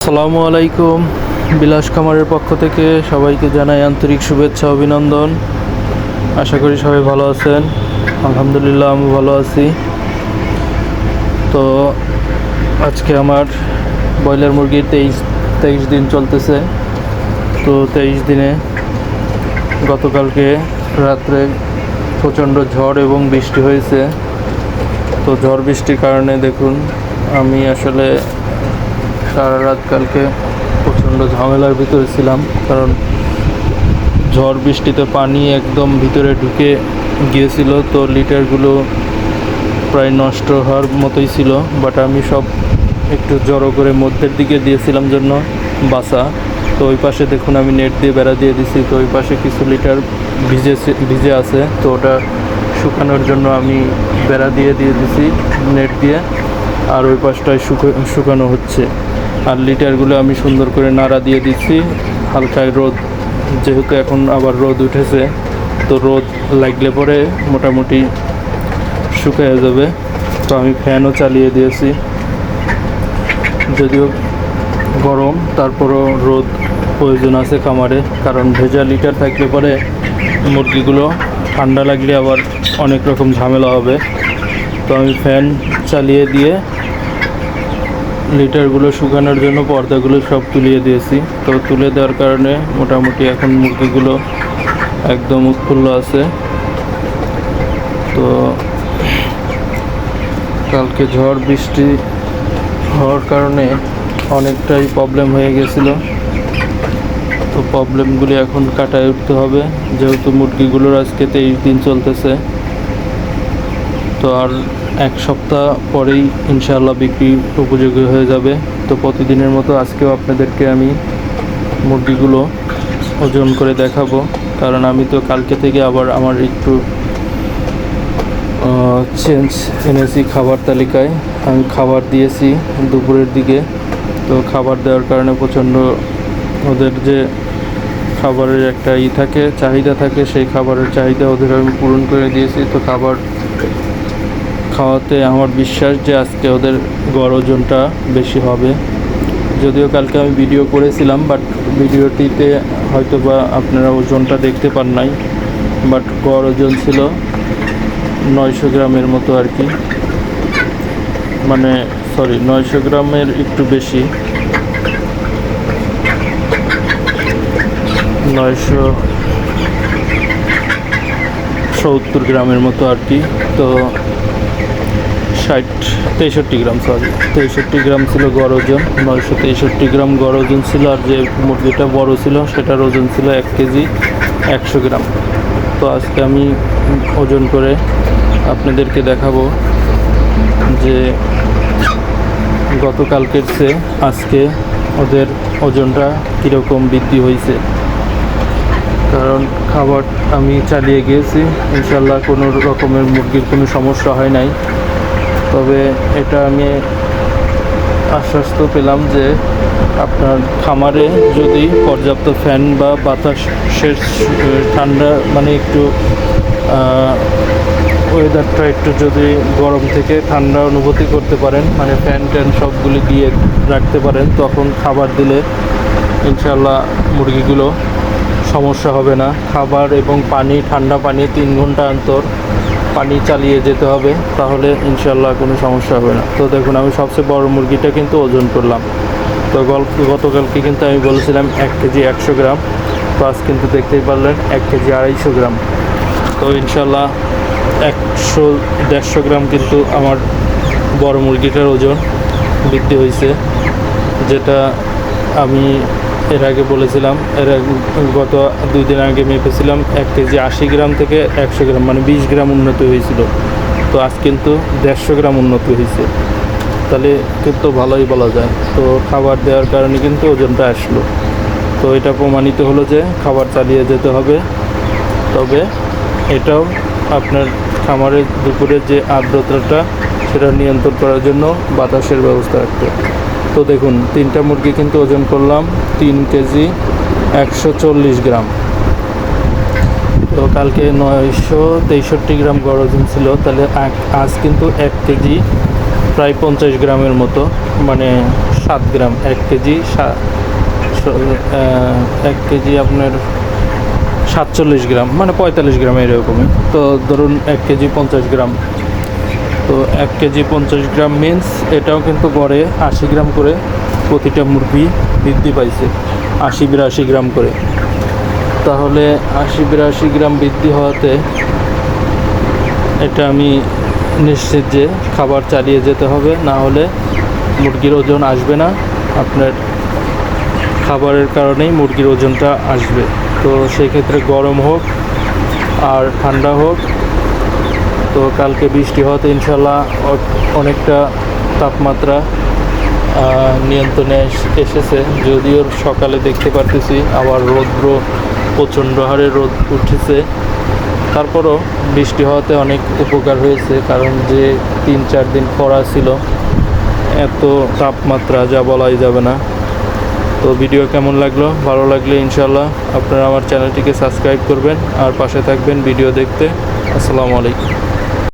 আসসালামু আলাইকুম। বিলাস খামারের পক্ষ থেকে সবাইকে জানাই আন্তরিক শুভেচ্ছা অভিনন্দন। আশা করি সবাই ভালো আছেন। আলহামদুলিল্লাহ আমি ভালো আছি। তো আজকে আমার ব্রয়লার মুরগির তেইশ দিন চলতেছে। তো 23 দিনে গতকালকে রাত্রে প্রচণ্ড ঝড় এবং বৃষ্টি হয়েছে। তো ঝড় বৃষ্টির কারণে দেখুন আমি আসলে সারা রাত কালকে প্রচণ্ড ঝামেলার ভিতরে ছিলাম, কারণ ঝড় বৃষ্টিতে পানি একদম ভিতরে ঢুকে গিয়েছিল। তো লিটারগুলো প্রায় নষ্ট হওয়ার মতোই ছিল, বাট আমি সব একটু জড়ো করে মধ্যের দিকে দিয়েছিলাম জন্য বাসা। তো ওই পাশে দেখুন আমি নেট দিয়ে বেড়া দিয়ে দিছি। তো ওই পাশে কিছু লিটার ভিজে আছে, তো ওটা শুকানোর জন্য আমি বেড়া দিয়ে দিছি নেট দিয়ে, আর ওই পাশটায় শুকানো হচ্ছে। আর লিটারগুলো আমি সুন্দর করে নাড়া দিয়ে দিচ্ছি হালকায় রোদ, যেহেতু এখন আবার রোদ উঠেছে, তো রোদ লাগলে পরে মোটামুটি শুকিয়ে যাবে। তো আমি ফ্যানও চালিয়ে দিয়েছি, যদিও গরম তারপরও রোদ প্রয়োজন আছে খামারে, কারণ ভেজা লিটার থাকলে পরে মুরগিগুলো ঠান্ডা লাগলে আবার অনেক রকম ঝামেলা হবে। তো আমি ফ্যান চালিয়ে দিয়ে লিটারগুলো শুকানোর জন্য পর্দাগুলো সব তুলিয়ে দিয়েছি। তো তুলে দেওয়ার কারণে মোটামুটি এখন মুরগিগুলো একদম উৎফুল্ল আছে। তো কালকে ঝড় বৃষ্টি হওয়ার কারণে অনেকটাই প্রবলেম হয়ে গেছিলো। তো প্রবলেমগুলি এখন কাটায় উঠতে হবে, যেহেতু মুরগিগুলোর আজকে 23 দিন চলতেছে। তো আর এক সপ্তাহ পরেই ইনশাআল্লাহ বিক্রি উপযোগী হয়ে যাবে। তো প্রতিদিনের মতো আজকেও আপনাদেরকে আমি মুরগিগুলো ওজন করে দেখাবো, কারণ আমি তো কালকে থেকে আবার আমার একটু চেঞ্জ এনেছি খাবার তালিকায়। আমি খাবার দিয়েছি দুপুরের দিকে। তো খাবার দেওয়ার কারণে প্রচণ্ড ওদের যে খাবারের একটা থাকে, চাহিদা থাকে, সেই খাবারের চাহিদা ওদের আমি পূরণ করে দিয়েছি। তো খাবার খাওয়াতে আমার বিশ্বাস যে আজকে ওদের গড় ওজনটা বেশি হবে। যদিও কালকে আমি ভিডিও করেছিলাম, বাট ভিডিওটিতে হয়তো বা আপনারা ওজনটা দেখতে পান নাই, বাট গড় ওজন ছিল 900 গ্রামের মতো আর কি, মানে 900 গ্রামের একটু বেশি, 970 গ্রামের মতো আর কি। তো 63 গ্রাম 63 গ্রাম ছিল গড় ওজন, 963 গ্রাম গড় ওজন ছিল। আর যে মুরগিটা বড় ছিল সেটার ওজন ছিল 1 কেজি 100 গ্রাম। তো আজকে আমি ওজন করে আপনাদেরকে দেখাবো যে গতকালকের চেয়ে আজকে ওদের ওজনটা কীরকম বৃদ্ধি হয়েছে। কারণ খাবার আমি চালিয়ে গিয়েছি, ইনশাল্লাহ কোনো রকমের মুরগির কোনো সমস্যা হয় নাই। তবে এটা আমি আশ্বস্ত পেলাম যে আপনার খামারে যদি পর্যাপ্ত ফ্যান বা বাতাসের ঠান্ডা, মানে একটু ওয়েদারটা একটু যদি গরম থেকে ঠান্ডা অনুভূতি করতে পারেন, মানে ফ্যান ট্যান সবগুলি দিয়ে রাখতে পারেন, তখন খাবার দিলে ইনশাল্লাহ মুরগিগুলো সমস্যা হবে না। খাবার এবং পানি, ঠান্ডা পানি 3 ঘন্টা অন্তর পানি চালিয়ে যেতে হবে, তাহলে ইনশাল্লাহ কোনো সমস্যা হবে না। তো দেখুন আমি সবচেয়ে বড় মুরগিটা কিন্তু ওজন করলাম। তো গতকালকে কিন্তু আমি বলেছিলাম 1 কেজি 100 গ্রাম, তো আজ কিন্তু দেখতেই পারলেন 1 কেজি 250 গ্রাম। তো ইনশাল্লাহ 100-150 গ্রাম কিন্তু আমার বড় মুরগিটার ওজন বৃদ্ধি হয়েছে, যেটা আমি এর আগে বলেছিলাম। গত 2 দিন আগে মেপেছিলাম 1 কেজি 80 গ্রাম থেকে 100 গ্রাম, মানে 20 গ্রাম উন্নতি হয়েছিল। তো আজ কিন্তু 150 গ্রাম উন্নতি হয়েছে, তাহলে কিন্তু ভালোই বলা যায়। তো খাবার দেওয়ার কারণে কিন্তু ওজনটা আসলো। তো এটা প্রমাণিত হলো যে খাবার চালিয়ে যেতে হবে। তবে এটাও আপনার খামারের দুপুরের যে আর্দ্রতাটা সেটা নিয়ন্ত্রণ করার জন্য বাতাসের ব্যবস্থা রাখতে। তো দেখুন 3টা মুরগি কিন্তু ওজন করলাম 3 কেজি 140 গ্রাম। তো কালকে 963 গ্রাম গড় ওজন ছিল, তাহলে আজ কিন্তু 1 কেজি প্রায় 50 গ্রামের মতো, মানে 7 গ্রাম, 1 কেজি 1 কেজি আপনার 47 গ্রাম, মানে 45 গ্রাম এরকমই। তো ধরুন 1 কেজি 50 গ্রাম, তো 1 কেজি 50 গ্রাম মিন্স এটাও কিন্তু গড়ে 80 গ্রাম করে প্রতিটা মুরগি বৃদ্ধি পাইছে, 80-82 গ্রাম করে। তাহলে 80-82 গ্রাম বৃদ্ধি হওয়াতে এটা আমি নিশ্চিত যে খাবার চালিয়ে যেতে হবে, না হলে মুরগির ওজন আসবে না। আপনার খাবারের কারণেই মুরগির ওজনটা আসবে। তো সেই ক্ষেত্রে গরম হোক আর ঠান্ডা হোক, তো কালকে বৃষ্টি হওয়াতে ইনশাল্লাহ অনেকটা তাপমাত্রা নিয়ন্ত্রণে এসেছে। যদিও সকালে দেখতে পারতেছি আবার রৌদ্র, প্রচণ্ড হারে রোদ উঠেছে, তারপরও বৃষ্টি হওয়াতে অনেক উপকার হয়েছে। কারণ যে 3-4 দিন খরা ছিল, এত তাপমাত্রা যা বলাই যাবে না। তো ভিডিও কেমন লাগলো? ভালো লাগলে ইনশাল্লাহ আপনারা আমার চ্যানেলটিকে সাবস্ক্রাইব করবেন আর পাশে থাকবেন ভিডিও দেখতে। আসসালামু আলাইকুম।